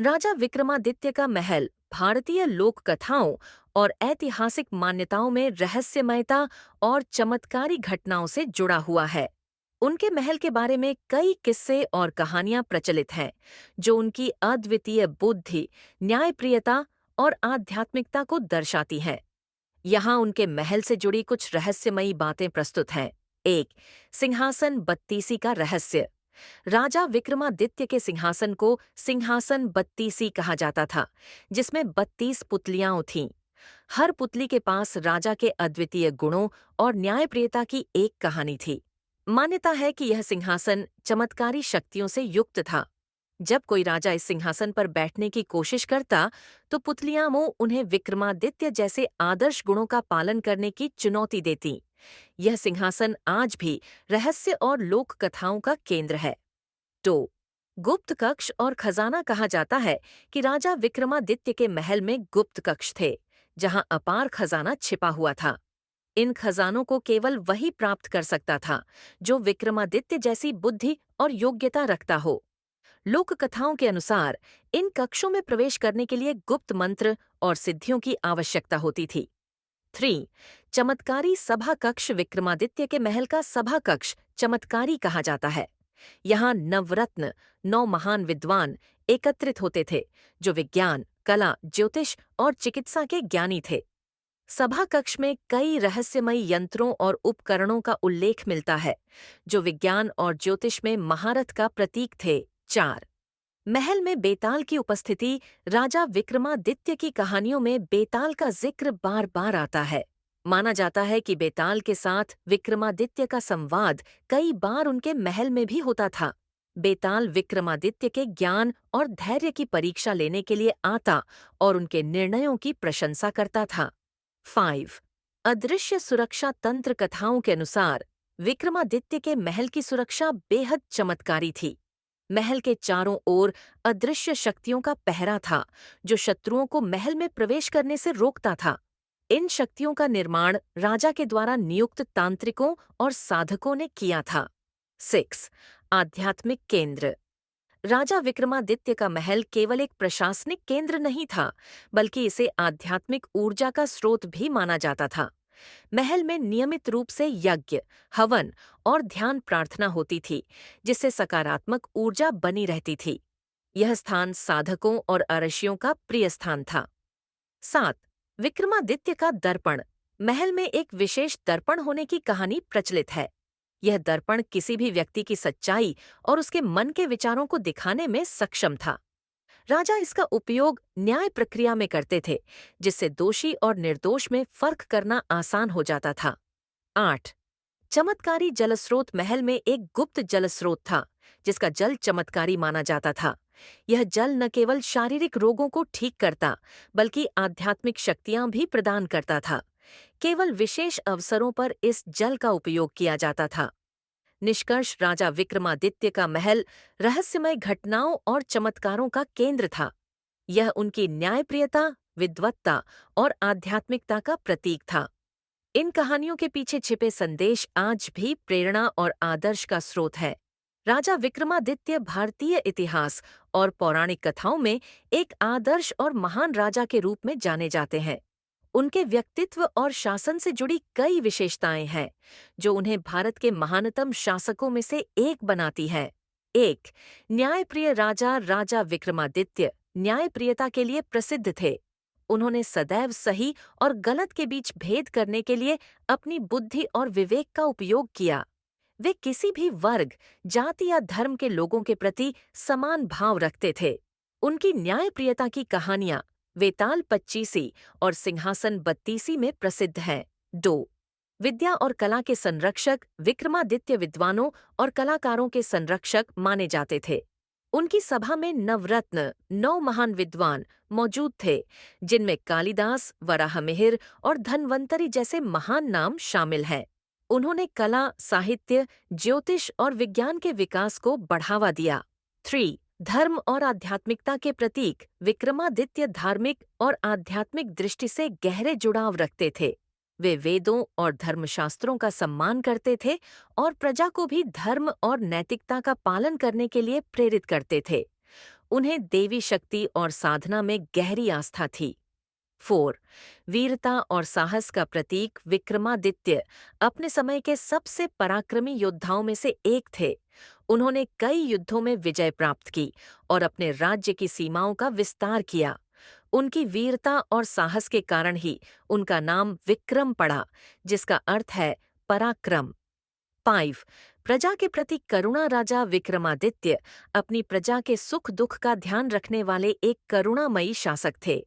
राजा विक्रमादित्य का महल भारतीय लोक कथाओं और ऐतिहासिक मान्यताओं में रहस्यमयता और चमत्कारी घटनाओं से जुड़ा हुआ है। उनके महल के बारे में कई किस्से और कहानियां प्रचलित हैं, जो उनकी अद्वितीय बुद्धि, न्यायप्रियता और आध्यात्मिकता को दर्शाती हैं। यहाँ उनके महल से जुड़ी कुछ रहस्यमयी बातें प्रस्तुत हैं। 1. सिंहासन बत्तीसी का रहस्य। राजा विक्रमादित्य के सिंहासन को सिंहासन बत्तीसी कहा जाता था, जिसमें 32 पुतलियां थीं। हर पुतली के पास राजा के अद्वितीय गुणों और न्यायप्रियता की एक कहानी थी। मान्यता है कि यह सिंहासन चमत्कारी शक्तियों से युक्त था। जब कोई राजा इस सिंहासन पर बैठने की कोशिश करता, तो पुतलियां उन्हें विक्रमादित्य जैसे आदर्श गुणों का पालन करने की चुनौती देतीं। यह सिंहासन आज भी रहस्य और लोक कथाओं का केंद्र है। 2. गुप्त कक्ष और खजाना। कहा जाता है कि राजा विक्रमादित्य के महल में गुप्त कक्ष थे, जहां अपार खजाना छिपा हुआ था। इन खजानों को केवल वही प्राप्त कर सकता था जो विक्रमादित्य जैसी बुद्धि और योग्यता रखता हो। लोक कथाओं के अनुसार इन कक्षों में प्रवेश करने के लिए गुप्त मंत्र और सिद्धियों की आवश्यकता होती थी। 3. चमत्कारी सभा कक्ष। विक्रमादित्य के महल का सभा कक्ष चमत्कारी कहा जाता है। यहाँ नवरत्न, 9 महान विद्वान एकत्रित होते थे, जो विज्ञान, कला, ज्योतिष और चिकित्सा के ज्ञानी थे। सभा कक्ष में कई रहस्यमयी यंत्रों और उपकरणों का उल्लेख मिलता है, जो विज्ञान और ज्योतिष में महारत का प्रतीक थे। 4. महल में बेताल की उपस्थिति। राजा विक्रमादित्य की कहानियों में बेताल का जिक्र बार बार आता है। माना जाता है कि बेताल के साथ विक्रमादित्य का संवाद कई बार उनके महल में भी होता था। बेताल विक्रमादित्य के ज्ञान और धैर्य की परीक्षा लेने के लिए आता और उनके निर्णयों की प्रशंसा करता था। 5. अदृश्य सुरक्षा तंत्र। कथाओं के अनुसार विक्रमादित्य के महल की सुरक्षा बेहद चमत्कारी थी। महल के चारों ओर अदृश्य शक्तियों का पहरा था, जो शत्रुओं को महल में प्रवेश करने से रोकता था। इन शक्तियों का निर्माण राजा के द्वारा नियुक्त तांत्रिकों और साधकों ने किया था। 6. आध्यात्मिक केंद्र। राजा विक्रमादित्य का महल केवल एक प्रशासनिक केंद्र नहीं था, बल्कि इसे आध्यात्मिक ऊर्जा का स्रोत भी माना जाता था। महल में नियमित रूप से यज्ञ, हवन और ध्यान प्रार्थना होती थी, जिससे सकारात्मक ऊर्जा बनी रहती थी। यह स्थान साधकों और अरशियों का प्रिय स्थान था। 7. विक्रमादित्य का दर्पण। महल में एक विशेष दर्पण होने की कहानी प्रचलित है। यह दर्पण किसी भी व्यक्ति की सच्चाई और उसके मन के विचारों को दिखाने में सक्षम था। राजा इसका उपयोग न्याय प्रक्रिया में करते थे, जिससे दोषी और निर्दोष में फर्क करना आसान हो जाता था। 8. चमत्कारी जलस्रोत। महल में एक गुप्त जलस्रोत था, जिसका जल चमत्कारी माना जाता था। यह जल न केवल शारीरिक रोगों को ठीक करता, बल्कि आध्यात्मिक शक्तियां भी प्रदान करता था। केवल विशेष अवसरों पर इस जल का उपयोग किया जाता था। निष्कर्ष, राजा विक्रमादित्य का महल रहस्यमय घटनाओं और चमत्कारों का केंद्र था। यह उनकी न्यायप्रियता, विद्वत्ता और आध्यात्मिकता का प्रतीक था। इन कहानियों के पीछे छिपे संदेश आज भी प्रेरणा और आदर्श का स्रोत है। राजा विक्रमादित्य भारतीय इतिहास और पौराणिक कथाओं में एक आदर्श और महान राजा के रूप में जाने जाते हैं। उनके व्यक्तित्व और शासन से जुड़ी कई विशेषताएं हैं, जो उन्हें भारत के महानतम शासकों में से एक बनाती हैं। 1. न्यायप्रिय राजा। राजा विक्रमादित्य न्यायप्रियता के लिए प्रसिद्ध थे। उन्होंने सदैव सही और गलत के बीच भेद करने के लिए अपनी बुद्धि और विवेक का उपयोग किया। वे किसी भी वर्ग, जाति या धर्म के लोगों के प्रति समान भाव रखते थे। उनकी न्यायप्रियता की कहानियां वेताल पच्चीसी और सिंहासन बत्तीसी में प्रसिद्ध हैं। 2. विद्या और कला के संरक्षक। विक्रमादित्य विद्वानों और कलाकारों के संरक्षक माने जाते थे। उनकी सभा में नवरत्न, 9 महान विद्वान मौजूद थे, जिनमें कालिदास, वराहमिहिर और धन्वंतरि जैसे महान नाम शामिल हैं। उन्होंने कला, साहित्य, ज्योतिष और विज्ञान के विकास को बढ़ावा दिया। 3. धर्म और आध्यात्मिकता के प्रतीक। विक्रमादित्य धार्मिक और आध्यात्मिक दृष्टि से गहरे जुड़ाव रखते थे। वे वेदों और धर्मशास्त्रों का सम्मान करते थे और प्रजा को भी धर्म और नैतिकता का पालन करने के लिए प्रेरित करते थे। उन्हें देवी शक्ति और साधना में गहरी आस्था थी। 4. वीरता और साहस का प्रतीक विक्रमादित्य अपने समय के सबसे पराक्रमी योद्धाओं में से एक थे। उन्होंने कई युद्धों में विजय प्राप्त की और अपने राज्य की सीमाओं का विस्तार किया। उनकी वीरता और साहस के कारण ही उनका नाम विक्रम पड़ा, जिसका अर्थ है पराक्रम। 5. प्रजा के प्रति करुणा राजा विक्रमादित्य अपनी प्रजा के सुख दुख का ध्यान रखने वाले एक करुणामयी शासक थे।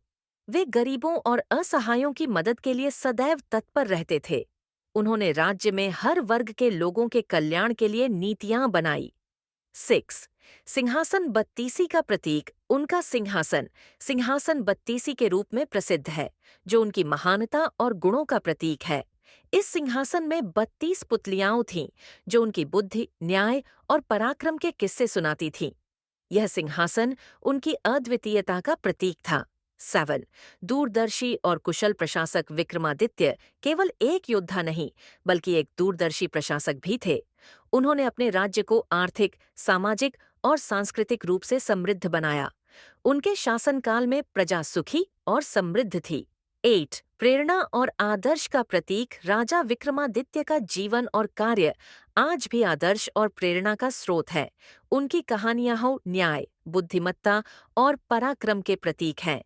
वे गरीबों और असहायों की मदद के लिए सदैव तत्पर रहते थे। उन्होंने राज्य में हर वर्ग के लोगों के कल्याण के लिए नीतियां बनाई। 6. सिंहासन बत्तीसी का प्रतीक उनका सिंहासन सिंहासन बत्तीसी के रूप में प्रसिद्ध है, जो उनकी महानता और गुणों का प्रतीक है। इस सिंहासन में 32 पुतलियाओं थीं, जो उनकी बुद्धि, न्याय और पराक्रम के किस्से सुनाती थीं। यह सिंहासन उनकी अद्वितीयता का प्रतीक था। 7. दूरदर्शी और कुशल प्रशासक विक्रमादित्य केवल एक योद्धा नहीं, बल्कि एक दूरदर्शी प्रशासक भी थे। उन्होंने अपने राज्य को आर्थिक, सामाजिक और सांस्कृतिक रूप से समृद्ध बनाया। उनके शासनकाल में प्रजा सुखी और समृद्ध थी। 8. प्रेरणा और आदर्श का प्रतीक राजा विक्रमादित्य का जीवन और कार्य आज भी आदर्श और प्रेरणा का स्रोत है। उनकी कहानियां हो न्याय, बुद्धिमत्ता और पराक्रम के प्रतीक हैं।